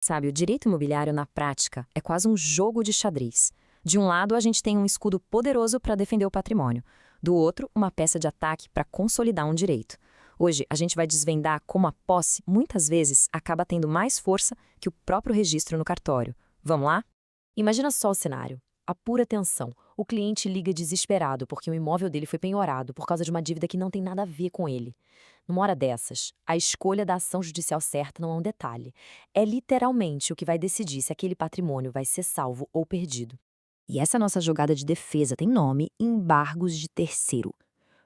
Sabe, o direito imobiliário na prática é quase um jogo de xadrez. De um lado, a gente tem um escudo poderoso para defender o patrimônio. Do outro, uma peça de ataque para consolidar um direito. Hoje, a gente vai desvendar como a posse, muitas vezes, acaba tendo mais força que o próprio registro no cartório. Vamos lá? Imagina só o cenário. A pura tensão. O cliente liga desesperado porque o imóvel dele foi penhorado por causa de uma dívida que não tem nada a ver com ele. Numa hora dessas, a escolha da ação judicial certa não é um detalhe. É literalmente o que vai decidir se aquele patrimônio vai ser salvo ou perdido. E essa nossa jogada de defesa tem nome: embargos de terceiro.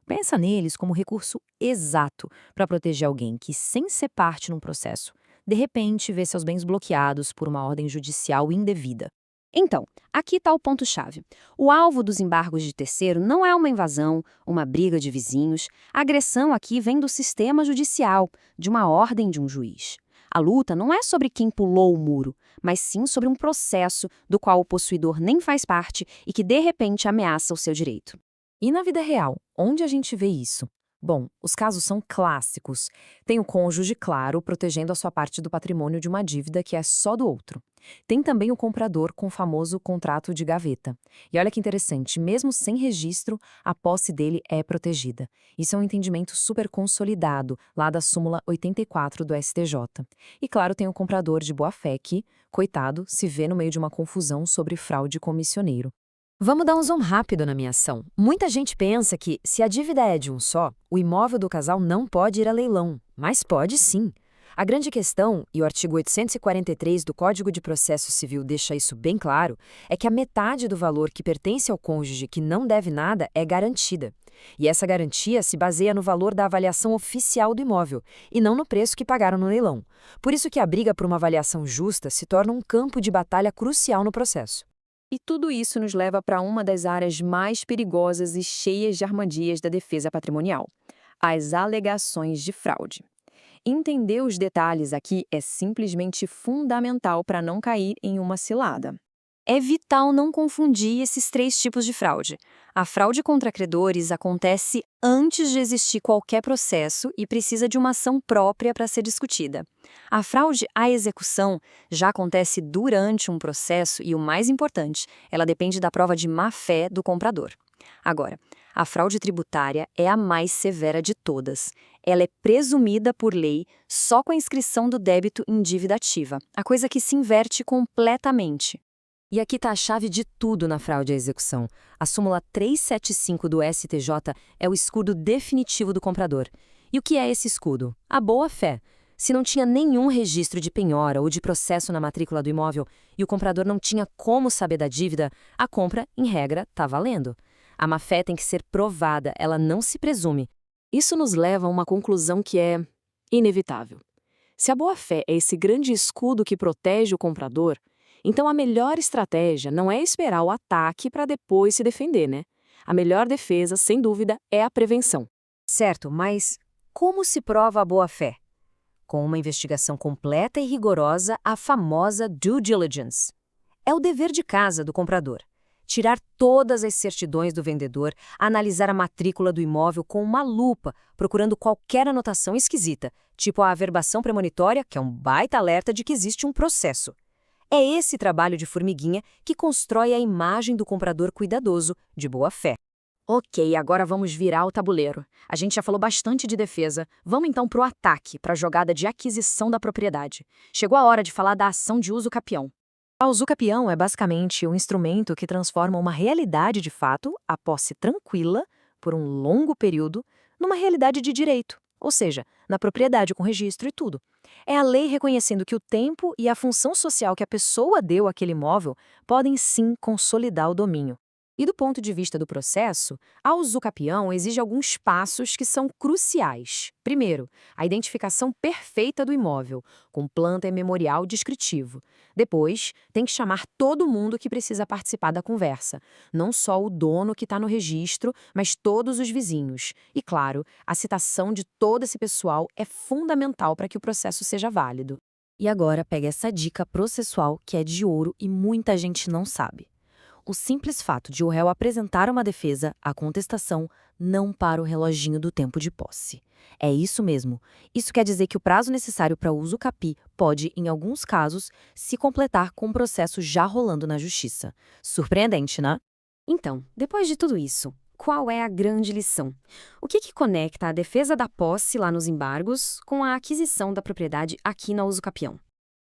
Pensa neles como recurso exato para proteger alguém que, sem ser parte num processo, de repente vê seus bens bloqueados por uma ordem judicial indevida. Então, aqui está o ponto-chave. O alvo dos embargos de terceiro não é uma invasão, uma briga de vizinhos. A agressão aqui vem do sistema judicial, de uma ordem de um juiz. A luta não é sobre quem pulou o muro, mas sim sobre um processo do qual o possuidor nem faz parte e que, de repente, ameaça o seu direito. E na vida real, onde a gente vê isso? Bom, os casos são clássicos. Tem o cônjuge, claro, protegendo a sua parte do patrimônio de uma dívida que é só do outro. Tem também o comprador com o famoso contrato de gaveta. E olha que interessante, mesmo sem registro, a posse dele é protegida. Isso é um entendimento super consolidado, lá da súmula 84 do STJ. E claro, tem o comprador de boa-fé que, coitado, se vê no meio de uma confusão sobre fraude comissioneiro. Vamos dar um zoom rápido na minha ação. Muita gente pensa que, se a dívida é de um só, o imóvel do casal não pode ir a leilão. Mas pode sim. A grande questão, e o artigo 843 do Código de Processo Civil deixa isso bem claro, é que a metade do valor que pertence ao cônjuge que não deve nada é garantida. E essa garantia se baseia no valor da avaliação oficial do imóvel, e não no preço que pagaram no leilão. Por isso que a briga por uma avaliação justa se torna um campo de batalha crucial no processo. E tudo isso nos leva para uma das áreas mais perigosas e cheias de armadilhas da defesa patrimonial: as alegações de fraude. Entender os detalhes aqui é simplesmente fundamental para não cair em uma cilada. É vital não confundir esses três tipos de fraude. A fraude contra credores acontece antes de existir qualquer processo e precisa de uma ação própria para ser discutida. A fraude à execução já acontece durante um processo e, o mais importante, ela depende da prova de má-fé do comprador. Agora, a fraude tributária é a mais severa de todas. Ela é presumida por lei só com a inscrição do débito em dívida ativa, a coisa que se inverte completamente. E aqui está a chave de tudo na fraude à execução. A súmula 375 do STJ é o escudo definitivo do comprador. E o que é esse escudo? A boa-fé. Se não tinha nenhum registro de penhora ou de processo na matrícula do imóvel e o comprador não tinha como saber da dívida, a compra, em regra, está valendo. A má-fé tem que ser provada, ela não se presume. Isso nos leva a uma conclusão que é inevitável. Se a boa-fé é esse grande escudo que protege o comprador, então a melhor estratégia não é esperar o ataque para depois se defender, né? A melhor defesa, sem dúvida, é a prevenção. Certo, mas como se prova a boa-fé? Com uma investigação completa e rigorosa, a famosa due diligence. É o dever de casa do comprador. Tirar todas as certidões do vendedor, analisar a matrícula do imóvel com uma lupa, procurando qualquer anotação esquisita, tipo a averbação premonitória, que é um baita alerta de que existe um processo. É esse trabalho de formiguinha que constrói a imagem do comprador cuidadoso, de boa-fé. Ok, agora vamos virar o tabuleiro. A gente já falou bastante de defesa. Vamos então para o ataque, para a jogada de aquisição da propriedade. Chegou a hora de falar da ação de uso capião. A usucapião é basicamente um instrumento que transforma uma realidade de fato, a posse tranquila, por um longo período, numa realidade de direito, ou seja, na propriedade com registro e tudo. É a lei reconhecendo que o tempo e a função social que a pessoa deu àquele imóvel podem sim consolidar o domínio. E do ponto de vista do processo, a usucapião exige alguns passos que são cruciais. Primeiro, a identificação perfeita do imóvel, com planta e memorial descritivo. Depois, tem que chamar todo mundo que precisa participar da conversa. Não só o dono que está no registro, mas todos os vizinhos. E, claro, a citação de todo esse pessoal é fundamental para que o processo seja válido. E agora, pega essa dica processual que é de ouro e muita gente não sabe. O simples fato de o réu apresentar uma defesa, a contestação, não para o reloginho do tempo de posse. É isso mesmo. Isso quer dizer que o prazo necessário para uso capi pode, em alguns casos, se completar com um processo já rolando na justiça. Surpreendente, né? Então, depois de tudo isso, qual é a grande lição? O que conecta a defesa da posse lá nos embargos com a aquisição da propriedade aqui na usucapião?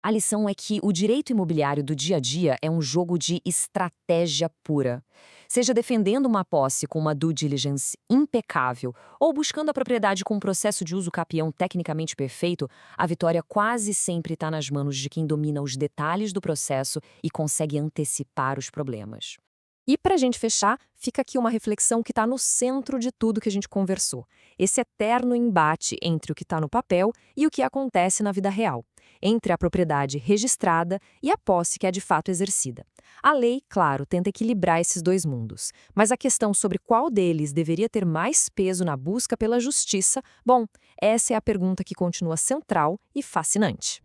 A lição é que o direito imobiliário do dia a dia é um jogo de estratégia pura. Seja defendendo uma posse com uma due diligence impecável ou buscando a propriedade com um processo de uso capião tecnicamente perfeito, a vitória quase sempre está nas mãos de quem domina os detalhes do processo e consegue antecipar os problemas. E para a gente fechar, fica aqui uma reflexão que está no centro de tudo que a gente conversou. Esse eterno embate entre o que está no papel e o que acontece na vida real, entre a propriedade registrada e a posse que é de fato exercida. A lei, claro, tenta equilibrar esses dois mundos, mas a questão sobre qual deles deveria ter mais peso na busca pela justiça, bom, essa é a pergunta que continua central e fascinante.